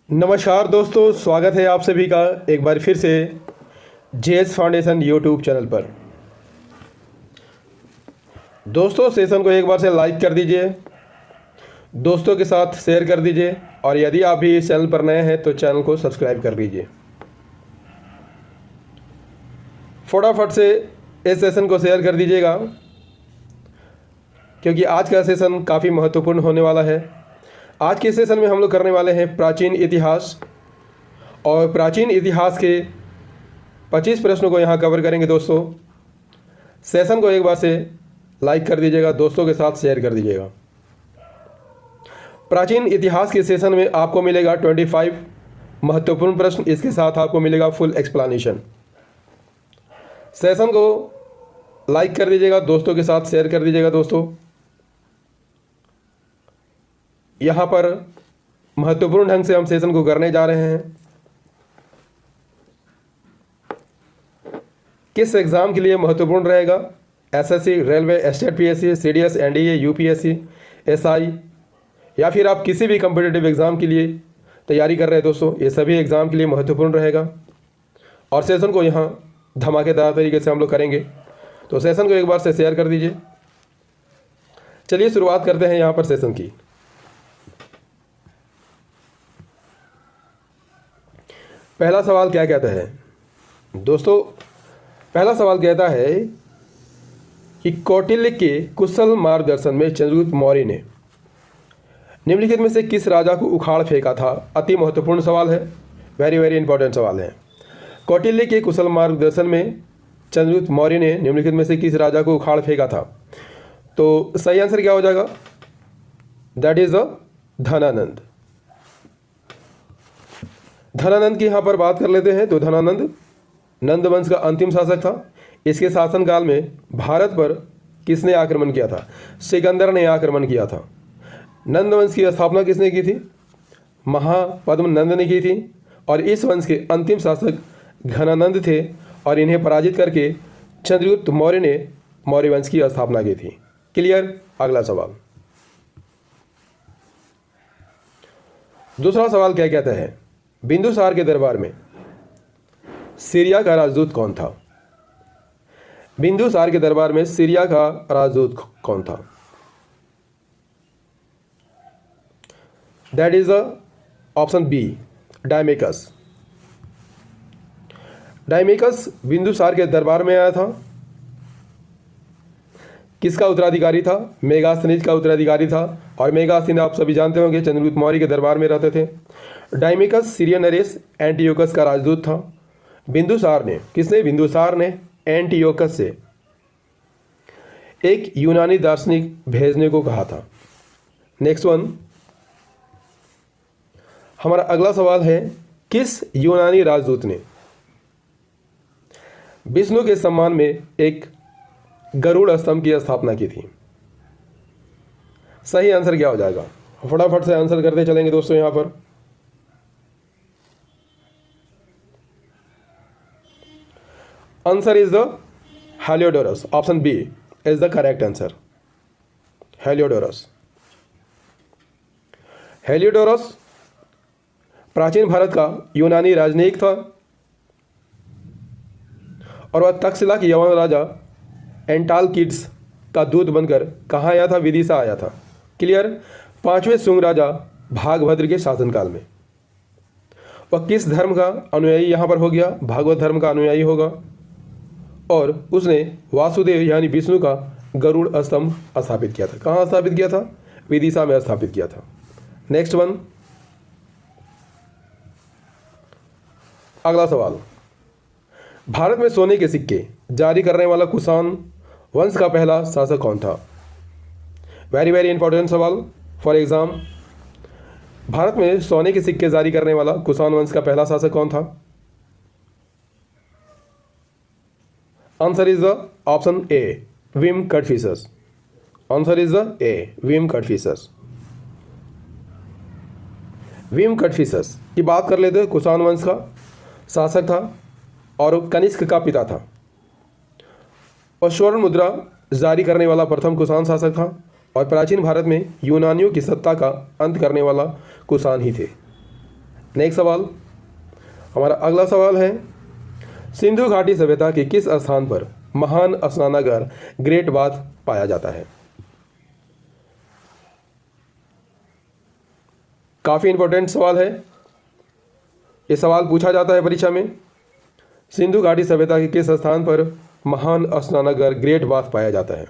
नमस्कार दोस्तों, स्वागत है आप सभी का एक बार फिर से जेएस फाउंडेशन यूट्यूब चैनल पर। दोस्तों, सेशन को एक बार से लाइक कर दीजिए, दोस्तों के साथ शेयर कर दीजिए और यदि आप भी इस चैनल पर नए हैं तो चैनल को सब्सक्राइब कर लीजिए। फटाफट से इस सेशन को शेयर कर दीजिएगा क्योंकि आज का सेशन काफ़ी महत्वपूर्ण होने वाला है। आज के सेशन में हम लोग करने वाले हैं प्राचीन इतिहास, और प्राचीन इतिहास के 25 प्रश्नों को यहाँ कवर करेंगे। दोस्तों, सेशन को एक बार से लाइक कर दीजिएगा, दोस्तों के साथ शेयर कर दीजिएगा। प्राचीन इतिहास के सेशन में आपको मिलेगा 25 महत्वपूर्ण प्रश्न, इसके साथ आपको मिलेगा फुल एक्सप्लेनेशन। सेशन को लाइक कर दीजिएगा, दोस्तों के साथ शेयर कर दीजिएगा। दोस्तों, यहाँ पर महत्वपूर्ण ढंग से हम सेशन को करने जा रहे हैं। किस एग्ज़ाम के लिए महत्वपूर्ण रहेगा? SSC, railway, state PSC, CDS, NDA, UPSC, SI, या फिर आप किसी भी कम्पिटिटिव एग्ज़ाम के लिए तैयारी कर रहे हैं। दोस्तों, ये सभी एग्ज़ाम के लिए महत्वपूर्ण रहेगा और सेशन को यहाँ धमाकेदार तरीके से हम लोग करेंगे। तो सेशन को एक बार से शेयर कर दीजिए। चलिए शुरुआत करते हैं यहाँ पर सेशन की। पहला सवाल क्या कहता है? दोस्तों, पहला सवाल कहता है कि कौटिल्य के कुशल मार्गदर्शन में चंद्रगुप्त मौर्य ने निम्नलिखित में से किस राजा को उखाड़ फेंका था? अति महत्वपूर्ण सवाल है, वेरी वेरी इंपॉर्टेंट सवाल है। कौटिल्य के कुशल मार्गदर्शन में चंद्रगुप्त मौर्य ने निम्नलिखित में से किस राजा को उखाड़ फेंका था? तो सही आंसर क्या हो जाएगा? That is Dhanananda. धनानंद की यहाँ पर बात कर लेते हैं। तो धनानंद नंद वंश का अंतिम शासक था। इसके शासनकाल में भारत पर किसने आक्रमण किया था? सिकंदर ने आक्रमण किया था। नंद वंश की स्थापना किसने की थी? महापद्म नंद ने की थी और इस वंश के अंतिम शासक घनानंद थे और इन्हें पराजित करके चंद्रगुप्त मौर्य ने मौर्य वंश की स्थापना की थी। क्लियर? अगला सवाल, दूसरा सवाल क्या कहता है? बिंदुसार के दरबार में सीरिया का राजदूत कौन था? बिंदुसार के दरबार में सीरिया का राजदूत कौन था? That is option B, डायमेकस। डायमेकस Bindusara के दरबार में आया था। किसका उत्तराधिकारी था? मेगास्थनीज का उत्तराधिकारी था और मेगास्थनीज आप सभी जानते होंगे चंद्रगुप्त मौर्य के दरबार में रहते थे। डायमेकस सीरिया नरेश एंटियोकस का राजदूत था। बिंदुसार ने, किसने? बिंदुसार ने एंटियोकस से एक यूनानी दार्शनिक भेजने को कहा था। नेक्स्ट वन, हमारा अगला सवाल है, किस यूनानी राजदूत ने विष्णु के सम्मान में एक गरुड़ स्तंभ की स्थापना की थी? सही आंसर क्या हो जाएगा? फटाफट से आंसर करते चलेंगे दोस्तों। यहां पर answer is the Heliodorus. Option B is the correct answer, Heliodorus. Heliodorus प्राचीन भारत का यूनानी राजनयिक था और वह तक्षशिला के यवन राजा एंटालकिड्स का दूत बनकर कहाँ आया था? विदिशा आया था। क्लियर? 5वें शुंग राजा भागभद्र के शासनकाल में। वह किस धर्म का अनुयायी यहाँ पर हो गया? भागवत धर्म का अनुयायी होगा और उसने वासुदेव यानी विष्णु का गरुड़ स्तंभ स्थापित किया था। कहाँ स्थापित किया था? विदिशा में स्थापित किया था। नेक्स्ट वन, अगला सवाल, भारत में सोने के सिक्के जारी करने वाला कुषाण वंश का पहला शासक कौन था? वेरी वेरी इंपॉर्टेंट सवाल फॉर एग्जाम। भारत में सोने के सिक्के जारी करने वाला कुषाण वंश का पहला शासक कौन था? Answer is the option A, Vima Kadphises. Answer is the A, Vima Kadphises. Vima Kadphises की बात कर लेते हैं। कुषाण वंश का शासक था और कनिष्क का पिता था और स्वर्ण मुद्रा जारी करने वाला प्रथम कुषाण शासक था और प्राचीन भारत में यूनानियों की सत्ता का अंत करने वाला कुषाण ही थे। नेक्स्ट सवाल, हमारा अगला सवाल है, सिंधु घाटी सभ्यता के किस स्थान पर महान स्नानागार ग्रेट बाथ पाया जाता है? काफ़ी इंपॉर्टेंट सवाल है, ये सवाल पूछा जाता है परीक्षा में। सिंधु घाटी सभ्यता के किस स्थान पर महान स्नानागार ग्रेट बाथ पाया जाता है?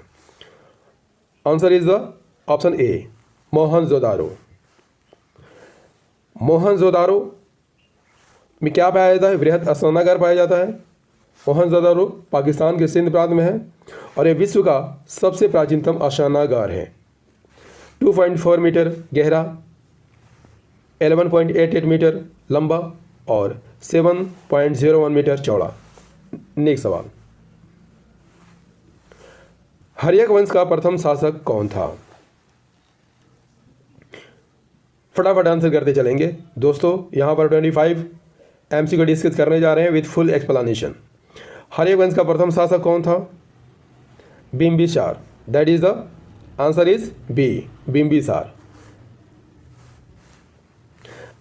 आंसर इज द ऑप्शन ए, मोहनजोदारो। मोहनजोदारो में क्या पाया जाता है? वृहद स्नानागार पाया जाता है। मोहनजोदारो पाकिस्तान के सिंध प्रांत में है और ये विश्व का सबसे प्राचीनतम स्नानागार है। 2.4 मीटर गहरा, 11.88 मीटर लंबा और 7.01 मीटर चौड़ा। नेक्स्ट सवाल, हर्यक वंश का प्रथम शासक कौन था? फटाफट आंसर करते चलेंगे दोस्तों। यहाँ पर 25 एमसीक्यू डिस्कस करने जा रहे हैं विद फुल एक्सप्लेनेशन। हर्यक वंश का प्रथम शासक कौन था? Bimbisara. That is the answer is B, Bimbisara.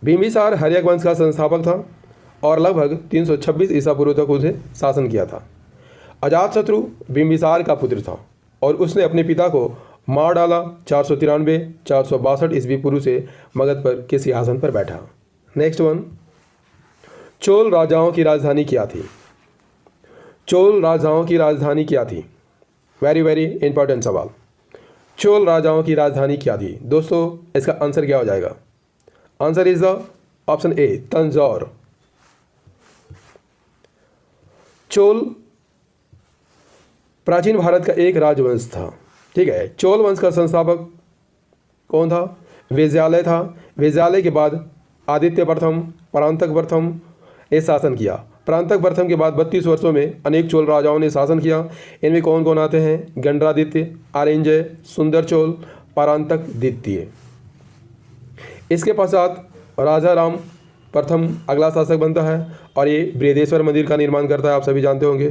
Bimbisara Haryanka वंश का संस्थापक था और लगभग 326 ईसा पूर्व तक उसे शासन किया था। अजातशत्रु बिंबिसार का पुत्र था और उसने अपने पिता को मार डाला। 493-462 ईस्वी पूर्व से मगध पर के सिंहासन पर बैठा। नेक्स्ट वन, चोल राजाओं की राजधानी क्या थी? चोल राजाओं की राजधानी क्या थी? वेरी वेरी इंपॉर्टेंट सवाल। चोल राजाओं की राजधानी क्या थी? दोस्तों इसका आंसर क्या हो जाएगा? आंसर इज द ऑप्शन ए, तंजौर। चोल प्राचीन भारत का एक राजवंश था, ठीक है। चोल वंश का संस्थापक कौन था? विजयालय था। विजयालय के बाद आदित्य प्रथम, परांतक प्रथम ने शासन किया। परांतक प्रथम के बाद 32 वर्षों में अनेक चोल राजाओं ने शासन किया। इनमें कौन कौन आते हैं? गंडरादित्य, आर्यंजय, सुंदर चोल, परांतक द्वितीय। इसके पश्चात राजा राम प्रथम अगला शासक बनता है और ये बृहदेश्वर मंदिर का निर्माण करता है, आप सभी जानते होंगे।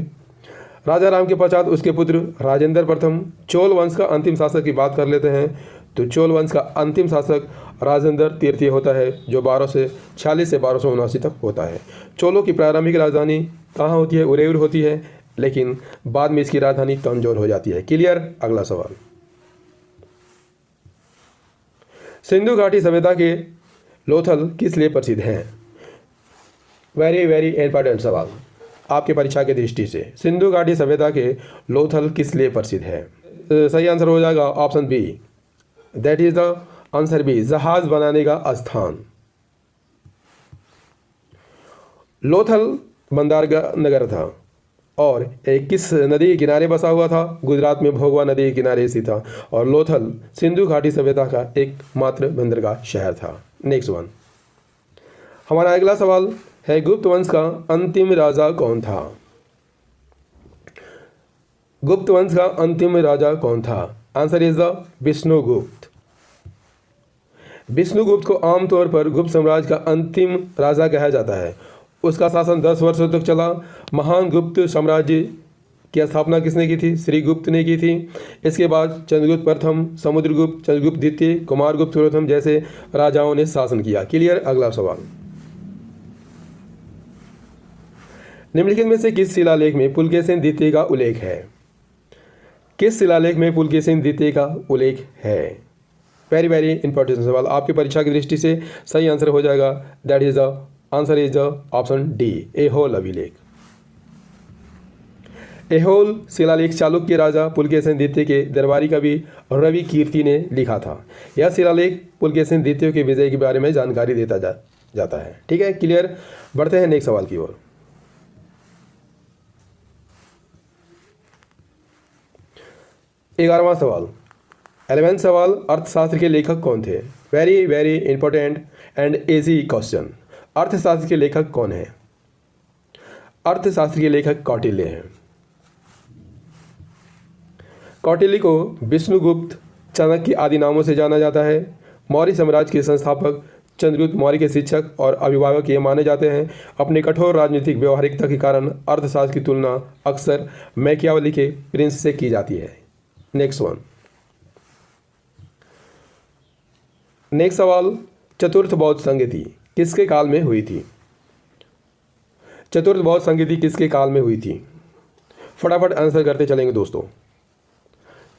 राजा राम के पश्चात उसके पुत्र राजेंद्र प्रथम। चोल वंश का अंतिम शासक की बात कर लेते हैं तो चोल वंश का अंतिम शासक राजेंद्र तृतीय होता है, जो 1246 से 1279 तक होता है। चोलों की प्रारंभिक राजधानी कहाँ होती है? उरेयूर होती है, लेकिन बाद में इसकी राजधानी तंजौर हो जाती है। क्लियर? अगला सवाल, सिंधु घाटी सभ्यता के लोथल किस लिए प्रसिद्ध हैं? वेरी वेरी इंपॉर्टेंट सवाल आपके परीक्षा की दृष्टि से। सिंधु घाटी सभ्यता के लोथल किस लिए प्रसिद्ध है? सही आंसर हो जाएगा option B, that is the answer B, जहाज बनाने का स्थान। लोथल बंदरगाह नगर था और एक किस नदी के किनारे बसा हुआ था? गुजरात में भोगवा नदी के किनारे स्थित था और लोथल सिंधु घाटी सभ्यता का एकमात्र बंदरगाह शहर था। नेक्स्ट वन, हमारा अगला सवाल है, गुप्त वंश का अंतिम राजा कौन था? गुप्त वंश का अंतिम राजा कौन था? Answer is the Vishnugupta. Vishnugupta को आमतौर पर गुप्त साम्राज्य का अंतिम राजा कहा जाता है। उसका शासन 10 वर्षों तक चला। महान गुप्त साम्राज्य की स्थापना किसने की थी? श्रीगुप्त ने की थी। इसके बाद चंद्रगुप्त प्रथम, समुद्रगुप्त, चंद्रगुप्त द्वितीय, कुमारगुप्त प्रथम जैसे राजाओं ने शासन किया। क्लियर? अगला सवाल, निम्नलिखित में से किस शिलालेख में पुलकेशिन द्वितीय का उल्लेख है? किस शिलालेख में पुलकेशिन द्वितीय का उल्लेख है? वेरी वेरी इंपॉर्टेंट सवाल आपकी परीक्षा की दृष्टि से। सही आंसर हो जाएगा, that is the answer is the option D, Aihole अभिलेख। ऐहोल शिलालेख चालुक्य राजा पुलकेशिन द्वितीय के दरबारी कवि रवि कीर्ति ने लिखा था। यह शिलालेख पुलकेशिन द्वितीय के विजय के बारे में जानकारी देता जाता है। ठीक है, क्लियर? बढ़ते हैं नेक्स्ट सवाल की ओर। 11वां सवाल, 11वां सवाल, अर्थशास्त्र के लेखक कौन थे? Very very important and easy question. अर्थशास्त्र के लेखक कौन है? अर्थशास्त्र के लेखक कौटिल्य हैं। कौटिल्य को विष्णुगुप्त, चाणक्य आदि नामों से जाना जाता है। मौर्य साम्राज्य के संस्थापक चंद्रगुप्त मौर्य के शिक्षक और अभिभावक ये माने जाते हैं। अपने कठोर राजनीतिक व्यवहारिकता के कारण अर्थशास्त्र की तुलना अक्सर मैकियावेली के प्रिंस से की जाती है। नेक्स्ट वन, नेक्स्ट सवाल, चतुर्थ बौद्ध संघ थी। किसके काल में हुई थी? चतुर्थ बौद्ध संगीति किसके काल में हुई थी? फटाफट आंसर करते चलेंगे दोस्तों।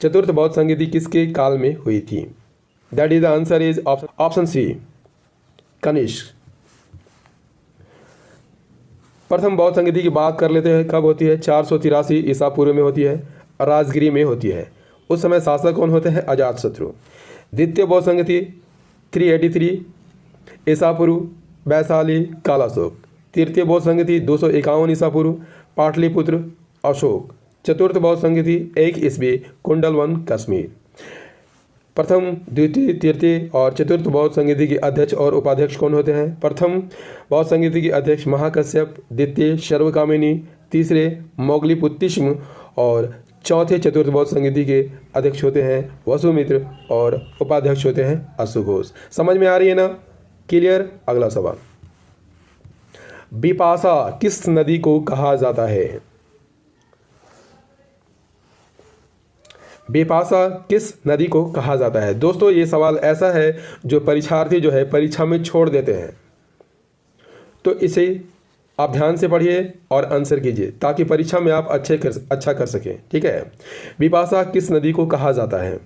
चतुर्थ बौद्ध संगीति किसके काल में हुई थी? That is the answer is option C, Kanishka. प्रथम बौद्ध संगीति की बात कर लेते हैं, कब होती है? 483 ईसा पूर्व में होती है, राजगिरी में होती है। उस समय शासक कौन होते हैं? अजातशत्रु। द्वितीय बौद्ध संगीति 383 ईसा पूर्व, वैशाली, कालाशोक। तृतीय बौद्ध संगीति 251 ईसा पूर्व, पाटलिपुत्र, अशोक। चतुर्थ बौद्ध संगीति 1 ईस्वी, कुंडलवन, कश्मीर। प्रथम, द्वितीय, तृतीय और चतुर्थ बौद्ध संगीति के अध्यक्ष और उपाध्यक्ष कौन होते हैं? प्रथम बौद्ध संगीति के अध्यक्ष महाकश्यप, द्वितीय सर्वकामिनी, तीसरे मोगलीपुत्तिस्म और चौथे चतुर्थ बौद्ध संगीति के अध्यक्ष होते हैं वसुमित्र और उपाध्यक्ष होते हैं अश्वघोष। समझ में आ रही है ना? क्लियर। अगला सवाल, बिपाशा किस नदी को कहा जाता है? बिपाशा किस नदी को कहा जाता है? दोस्तों ये सवाल ऐसा है जो परीक्षार्थी जो है परीक्षा में छोड़ देते हैं, तो इसे आप ध्यान से पढ़िए और आंसर कीजिए ताकि परीक्षा में आप अच्छा कर सकें। ठीक है, बिपाशा किस नदी को कहा जाता है?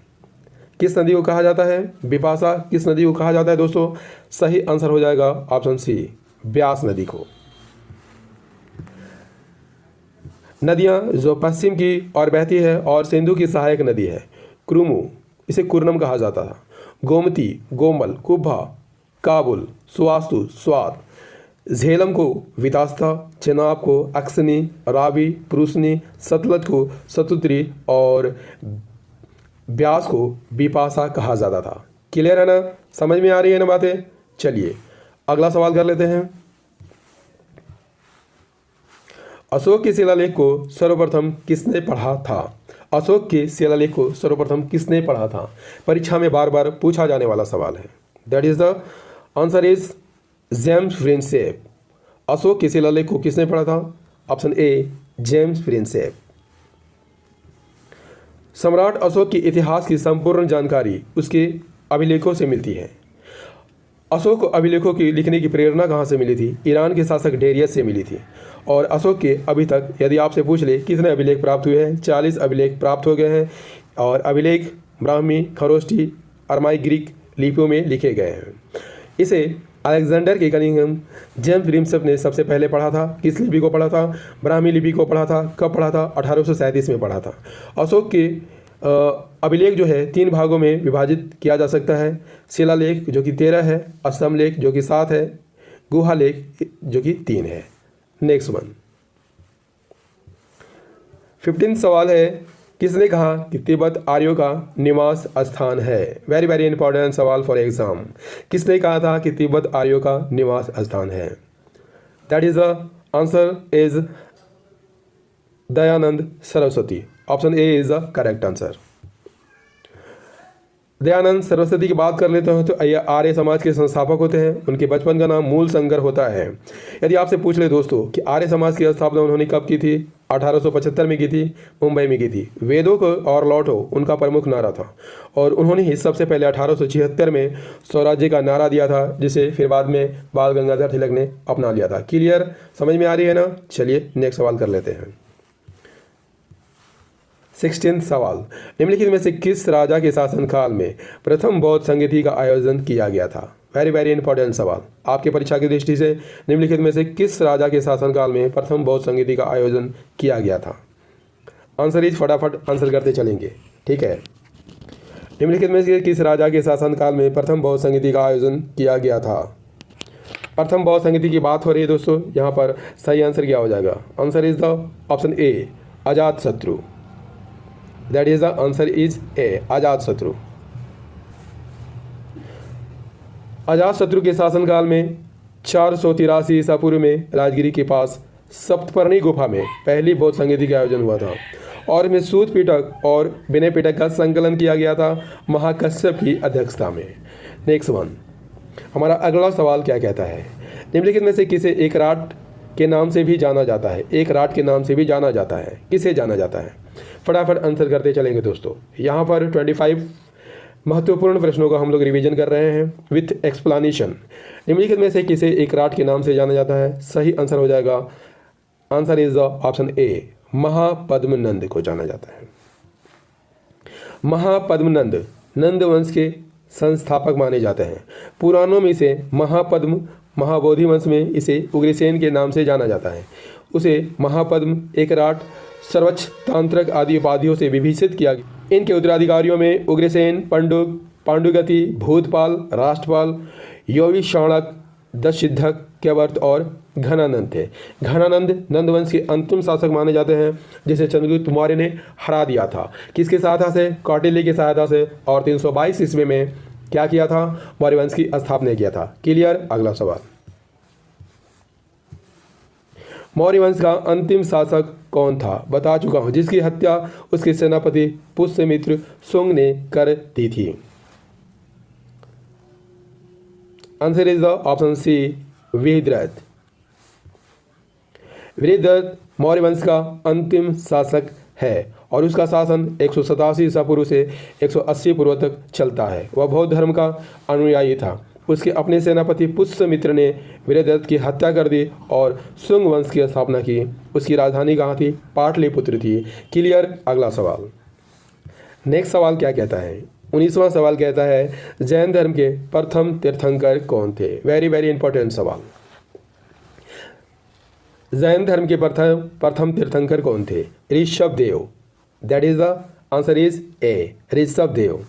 किस नदी को कहा जाता है? बिपाशा किस नदी को कहा जाता है दोस्तों? सही आंसर हो जाएगा ऑप्शन सी, ब्यास नदी को। नदियां जो पश्चिम की ओर बहती है और सिंधु की सहायक नदी है। क्रुमु, इसे कुर्नम कहा जाता था। गोमती, गोमल, कुब्भा, काबुल, सुवास्तु, स्वात। झेलम को वितास्ता, चेनाब को अक्सनी, रावी, प्रुसनी, सतलज को सतुत्री और ब्यास को बिपाशा कहा जाता था। क्लियर है ना? समझ में आ रही है ना बातें? चलिए अगला सवाल कर लेते हैं। अशोक के शिलालेख को सर्वप्रथम किसने पढ़ा था? अशोक के शिलालेख को सर्वप्रथम किसने पढ़ा था? परीक्षा में बार बार पूछा जाने वाला सवाल है। That is the answer is James Prinsep. Ashok के शिलालेख को किसने पढ़ा था? Option A, James Prinsep. सम्राट अशोक के इतिहास की संपूर्ण जानकारी उसके अभिलेखों से मिलती है। अशोक को अभिलेखों की लिखने की प्रेरणा कहाँ से मिली थी? ईरान के शासक डेरियस से मिली थी। और अशोक के अभी तक यदि आपसे पूछ ले कितने अभिलेख प्राप्त हुए हैं? 40 अभिलेख प्राप्त हो गए हैं और अभिलेख ब्राह्मी, खरोष्टी, अरमाई ग्रीक लिपियों में लिखे गए हैं। इसे अलेक्जेंडर के कनिंघम जेम्स प्रिंसेप ने सबसे पहले पढ़ा था। किस लिपि को पढ़ा था? ब्राह्मी लिपि को पढ़ा था। कब पढ़ा था? 1837 में पढ़ा था। अशोक के अभिलेख जो है 3 भागों में विभाजित किया जा सकता है। शिलालेख जो कि 13 है, स्तंभलेख जो कि 7 है, गुहालेख जो कि 3 है। नेक्स्ट वन, 15 सवाल है, किसने कहा कि तिब्बत आर्यों का निवास स्थान है? वेरी वेरी इंपॉर्टेंट सवाल फॉर एग्जाम। किसने कहा था कि तिब्बत आर्यों का निवास स्थान है? That is the answer is Dayanand Saraswati. Option A is the correct answer. Dayanand Saraswati की बात कर लेते हैं तो ये आर्य समाज के संस्थापक होते हैं। उनके बचपन का नाम मूल संगर होता है। यदि आपसे पूछ ले दोस्तों कि आर्य समाज की स्थापना उन्होंने कब की थी? 1875 में की थी, मुंबई में की थी। वेदों को और लौटो उनका प्रमुख नारा था और उन्होंने ही सबसे पहले 1876 में स्वराज्य का नारा दिया था, जिसे फिर बाद में बाल गंगाधर तिलक ने अपना लिया था। क्लियर? समझ में आ रही है ना? चलिए नेक्स्ट सवाल कर लेते हैं। 16 सवाल, निम्नलिखित में से किस राजा के शासनकाल में प्रथम बौद्ध संगीति का आयोजन किया गया था? वेरी वेरी इंपॉर्टेंट सवाल आपके परीक्षा की दृष्टि से। निम्नलिखित में से किस राजा के शासनकाल में प्रथम बौद्ध संगीति का आयोजन किया गया था? आंसर इज, फटाफट आंसर करते चलेंगे। ठीक है, निम्नलिखित में से किस राजा के शासनकाल में प्रथम बौद्ध संगीति का आयोजन किया गया था? प्रथम बौद्ध संगीति की बात हो रही है दोस्तों, यहाँ पर सही आंसर क्या हो जाएगा? Answer is the option A, Ajatashatru. That is the answer is ए, अजातशत्रु। अजातशत्रु के शासनकाल में 483 ईसा पूर्व में राजगिरी के पास सप्तपर्णी गुफा में पहली बौद्ध संगीति का आयोजन हुआ था और इसमें सूत पिटक और विनय पिटक का संकलन किया गया था महाकश्यप की अध्यक्षता में। नेक्स्ट वन, हमारा अगला सवाल क्या कहता है? निम्नलिखित में से किसे एक राट के नाम से भी जाना जाता है? एक राट के नाम से भी जाना जाता है, किसे जाना जाता है? फटाफट आंसर करते चलेंगे दोस्तों। यहाँ पर 25 महत्वपूर्ण प्रश्नों का हम लोग रिवीजन कर रहे हैं विथ एक्सप्लेनेशन। निम्नलिखित में से किसे एक राट के नाम से जाना जाता है? सही आंसर हो जाएगा, answer is the option A, Mahapadmananda को जाना जाता है। महापद्मनंद नंद वंश के संस्थापक माने जाते हैं। पुराणों में इसे महापद्म, महाबोधि वंश में इसे उग्रसेन के नाम से जाना जाता है। उसे महापद्म, एकराट, सर्वोच्च, तांत्रक आदि उपाधियों से विभूषित किया गया। इनके उत्तराधिकारियों में उग्रसेन, पांडुगति, भूतपाल, राष्ट्रपाल, योगी शाणक, दशसिद्धक, क्यवर्त और घनानंद थे। घनानंद नंदवंश के अंतिम शासक माने जाते हैं, जिसे चंद्रगुप्त मौर्य ने हरा दिया था। किसकी सहायता से? कौटिल्य की सहायता से। और 322 ईस्वी में क्या किया था? मौर्य वंश की स्थापना किया था। क्लियर? अगला सवाल, मौर्य वंश का अंतिम शासक कौन था? बता चुका हूं, जिसकी हत्या उसके सेनापति पुष्यमित्र शुंग ने कर दी थी। Answer is the option C, Brihadratha. Brihadratha Maurya वंश का अंतिम शासक है और उसका शासन 187 ईसा पूर्व से 180 पूर्व तक चलता है। वह बौद्ध धर्म का अनुयायी था। उसके अपने सेनापति पुष्यमित्र ने बृहद्रथ की हत्या कर दी और शुंग वंश की स्थापना की। उसकी राजधानी कहाँ थी? पाटलिपुत्र थी। क्लियर? अगला सवाल, नेक्स्ट सवाल क्या कहता है? 19वां सवाल कहता है, जैन धर्म के प्रथम तीर्थंकर कौन थे? वेरी वेरी इंपॉर्टेंट सवाल। जैन धर्म के प्रथम तीर्थंकर कौन थे? Rishabh Dev. That is the answer is A, Rishabh Dev.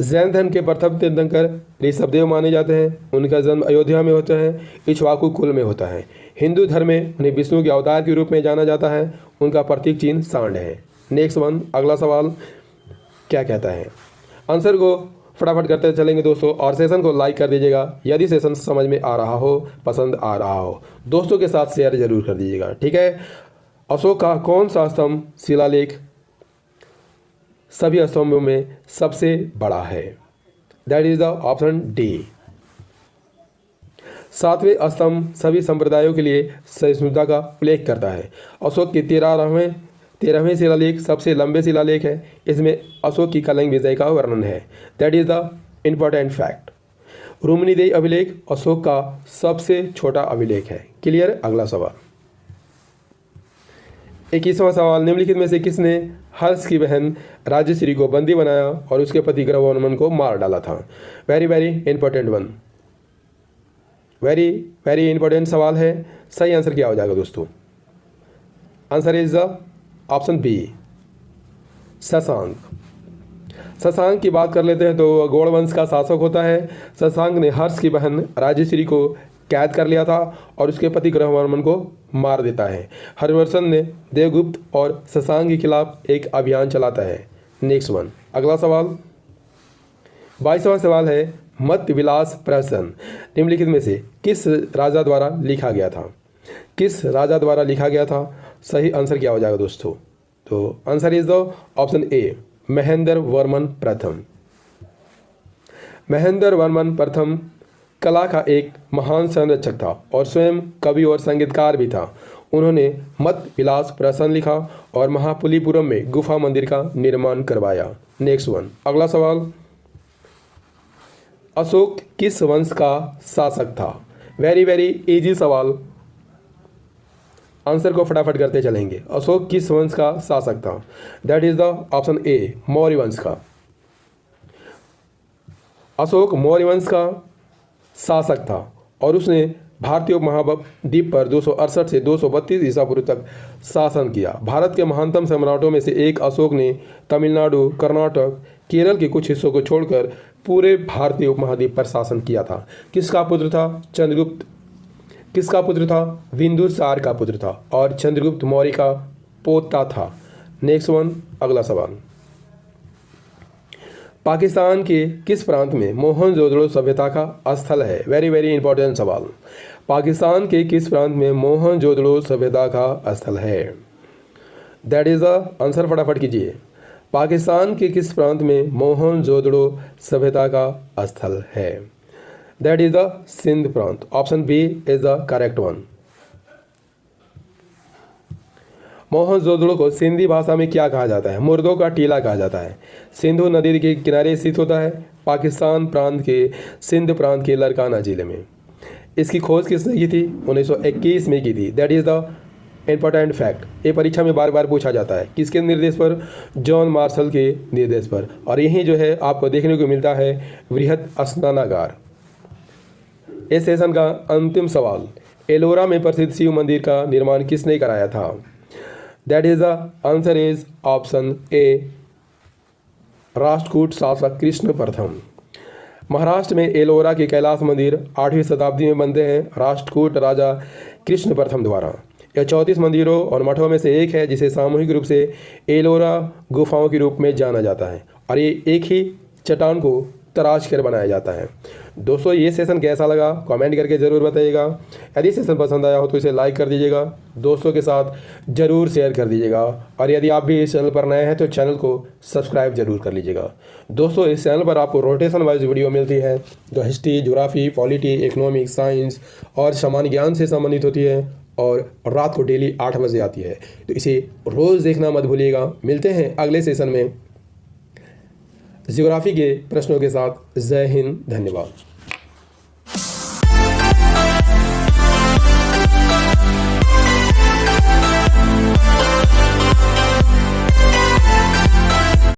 Jain धर्म के प्रथम तीर्थंकर ऋषभ देव माने जाते हैं। उनका जन्म अयोध्या में होता है, इक्ष्वाकु कुल में होता है। हिंदू धर्म में उन्हें विष्णु के अवतार के रूप में जाना जाता है। उनका प्रतीक चिन्ह सांड है। नेक्स्ट वन, अगला सवाल क्या कहता है? आंसर को फटाफट करते चलेंगे दोस्तों, और सेशन को लाइक कर दीजिएगा यदि सेशन समझ में आ रहा हो, पसंद आ रहा हो। दोस्तों के साथ शेयर जरूर कर दीजिएगा, ठीक है। अशोक का कौन सा स्तंभ शिलालेख सभी स्तंभों में सबसे बड़ा है? That is the option D. 7वें स्तंभ सभी संप्रदायों के लिए सहिष्णुता का उल्लेख करता है। अशोक के 13वें शिलालेख सबसे लंबे शिलालेख है। इसमें अशोक की कलिंग विजय का वर्णन है। That is the important fact. Rukminidevi अभिलेख अशोक का सबसे छोटा अभिलेख है। क्लियर? अगला सवाल, 21वां सवाल, निम्नलिखित में से किसने हर्ष की बहन राजश्री को बंदी बनाया और उसके पति ग्रहवर्मन को मार डाला था? Very very important one, very very important सवाल है। सही आंसर क्या हो जाएगा दोस्तों? Answer is the option B, Shashank. Shashank की बात कर लेते हैं तो गौड़ वंश का शासक होता है। शशांक ने हर्ष की बहन राजश्री को कैद कर लिया था और उसके पति ग्रहवर्मन को मार देता है। हर्षवर्धन ने देवगुप्त और शशांक के खिलाफ एक अभियान चलाता है। नेक्स्ट वन, अगला सवाल, 22वां सवाल है, मत विलास प्रहसन निम्नलिखित में से किस राजा द्वारा लिखा गया था? किस राजा द्वारा लिखा गया था? सही आंसर क्या हो जाएगा दोस्तों? तो आंसर इज द ऑप्शन ए, महेंद्र वर्मन प्रथम। महेंद्र वर्मन प्रथम कला का एक महान संरक्षक था और स्वयं कवि और संगीतकार भी था। उन्होंने मत विलास प्रहसन लिखा और महाबलीपुरम में गुफा मंदिर का निर्माण करवाया। नेक्स्ट वन, अगला सवाल, अशोक किस वंश का शासक था? वेरी वेरी इजी सवाल, आंसर को फटाफट करते चलेंगे। अशोक किस वंश का शासक था? दैट इज द ऑप्शन ए, मौर्य वंश का। अशोक मौर्य वंश का शासक था और उसने भारतीय उपमहाद्वीप पर 268 से 232 ईसा पूर्व तक शासन किया। भारत के महानतम सम्राटों में से एक अशोक ने तमिलनाडु, कर्नाटक, केरल के कुछ हिस्सों को छोड़कर पूरे भारतीय उपमहाद्वीप पर शासन किया था। किसका पुत्र था? चंद्रगुप्त। किसका पुत्र था? बिंदुसार का पुत्र था और चंद्रगुप्त मौर्य का पोता था। नेक्स्ट वन, अगला सवाल, पाकिस्तान के किस प्रांत में मोहनजोदड़ो सभ्यता का स्थल है? वेरी वेरी इंपॉर्टेंट सवाल। पाकिस्तान के किस प्रांत में मोहनजोदड़ो सभ्यता का स्थल है? दैट इज द आंसर, फटाफट कीजिए। पाकिस्तान के किस प्रांत में मोहनजोदड़ो सभ्यता का स्थल है? दैट इज द सिंध प्रांत। Option B is the correct one. Mohenjodaro को सिंधी भाषा में क्या कहा जाता है? मुर्दों का टीला कहा जाता है। सिंधु नदी के किनारे स्थित होता है, पाकिस्तान प्रांत के सिंध प्रांत के लरकाना जिले में। इसकी खोज किसने की थी? 1921 में की थी। That is the important fact. ये परीक्षा में बार बार पूछा जाता है। किसके निर्देश पर? जॉन मार्शल के निर्देश पर। और यही जो है आपको देखने को मिलता है बृहत स्नानागार। इस सेशन का अंतिम सवाल, एलोरा में प्रसिद्ध शिव मंदिर का निर्माण किसने कराया था? That is the answer is option A, Rashtrakuta शासक कृष्ण प्रथम। महाराष्ट्र में एलोरा के कैलाश मंदिर 8वीं शताब्दी में बनते हैं राष्ट्रकूट राजा कृष्ण प्रथम द्वारा। यह 34 मंदिरों और मठों में से एक है जिसे सामूहिक रूप से एलोरा गुफाओं के रूप में जाना जाता है, और ये एक ही चट्टान को तराश कर बनाया जाता है। दोस्तों, ये सेशन कैसा लगा कमेंट करके ज़रूर बताइएगा। यदि सेशन पसंद आया हो तो इसे लाइक कर दीजिएगा, दोस्तों के साथ ज़रूर शेयर कर दीजिएगा, और यदि आप भी इस चैनल पर नए हैं तो चैनल को सब्सक्राइब जरूर कर लीजिएगा। दोस्तों, इस चैनल पर आपको रोटेशन वाइज वीडियो मिलती है जो history, geography, polity, economics, science और सामान्य ज्ञान से संबंधित होती है, और रात को डेली 8 बजे आती है। तो इसे रोज़ देखना मत भूलिएगा। मिलते हैं अगले सेशन में ज्योग्राफी के प्रश्नों के साथ। जय हिंद, धन्यवाद।